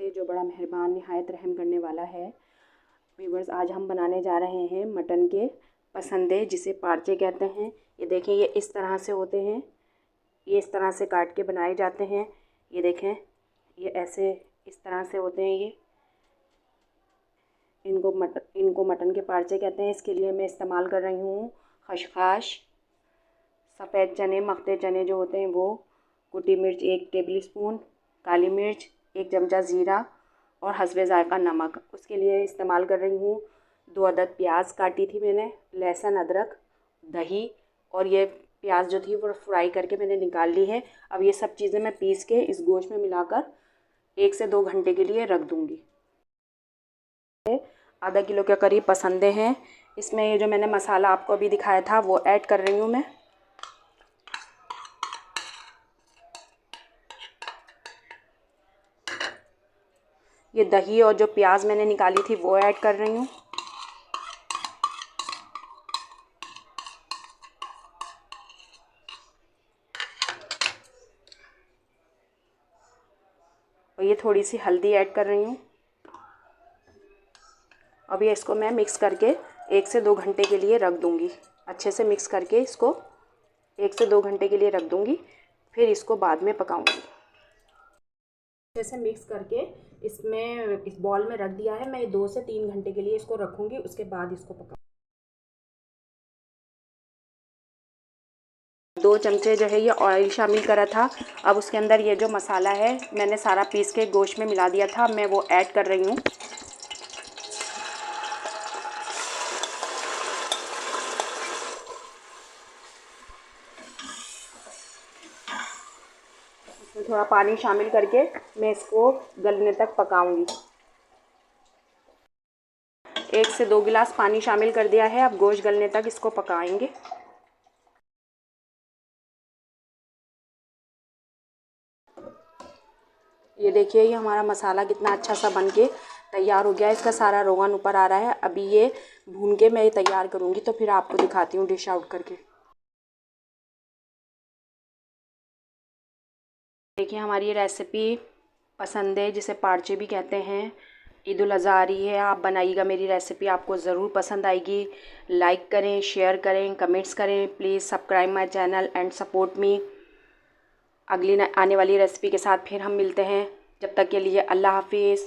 है जो बड़ा मेहरबान निहायत रहम करने वाला है। व्यूवर्स, आज हम बनाने जा रहे हैं मटन के पसंदे, जिसे पार्चे कहते हैं। ये देखें, ये इस तरह से होते हैं, ये इस तरह से काट के बनाए जाते हैं। ये देखें, ये ऐसे इस तरह से होते हैं। ये इनको मटन के पार्चे कहते हैं। इसके लिए मैं इस्तेमाल कर रही हूँ खशखाश, सफ़ेद चने, मख्ते चने जो होते हैं वो, कुटी मिर्च 1 टेबल स्पून, काली मिर्च 1 चमचा, ज़ीरा और हस्बे ज़ायक़ा नमक। उसके लिए इस्तेमाल कर रही हूँ 2 अदद प्याज काटी थी मैंने, लहसुन, अदरक, दही, और ये प्याज जो थी वो फ्राई करके मैंने निकाल ली है। अब ये सब चीज़ें मैं पीस के इस गोश्त में मिलाकर 1 से 2 घंटे के लिए रख दूँगी। आधा किलो के करीब पसंदे हैं। इसमें ये जो मैंने मसाला आपको अभी दिखाया था वो ऐड कर रही हूँ मैं। ये दही और जो प्याज मैंने निकाली थी वो ऐड कर रही हूँ। और ये थोड़ी सी हल्दी ऐड कर रही हूँ। अब ये इसको मैं मिक्स करके 1 से 2 घंटे के लिए रख दूँगी। अच्छे से मिक्स करके इसको 1 से 2 घंटे के लिए रख दूँगी, फिर इसको बाद में पकाऊँगी। अच्छे से मिक्स करके इसमें इस बॉल में रख दिया है। मैं 2 से 3 घंटे के लिए इसको रखूँगी, उसके बाद इसको पका 2 चमचे जो है ये ऑयल शामिल करा था। अब उसके अंदर ये जो मसाला है मैंने सारा पीस के गोश्त में मिला दिया था, मैं वो ऐड कर रही हूँ। इसमें थोड़ा पानी शामिल करके मैं इसको गलने तक पकाऊंगी। 1 से 2 गिलास पानी शामिल कर दिया है। अब गोश्त गलने तक इसको पकाएंगे। ये देखिए, ये हमारा मसाला कितना अच्छा सा बन के तैयार हो गया। इसका सारा रोगन ऊपर आ रहा है। अभी ये भून के मैं ये तैयार करूँगी, तो फिर आपको दिखाती हूँ डिश आउट करके। देखिए, हमारी ये रेसिपी पसंद है, जिसे पार्चे भी कहते हैं। ईद उल अज़हा आ रही है, आप बनाइएगा मेरी रेसिपी, आपको ज़रूर पसंद आएगी। लाइक करें, शेयर करें, कमेंट्स करें। Please subscribe my channel and support me. अगली आने वाली रेसिपी के साथ फिर हम मिलते हैं। जब तक के लिए अल्लाह हाफिज़।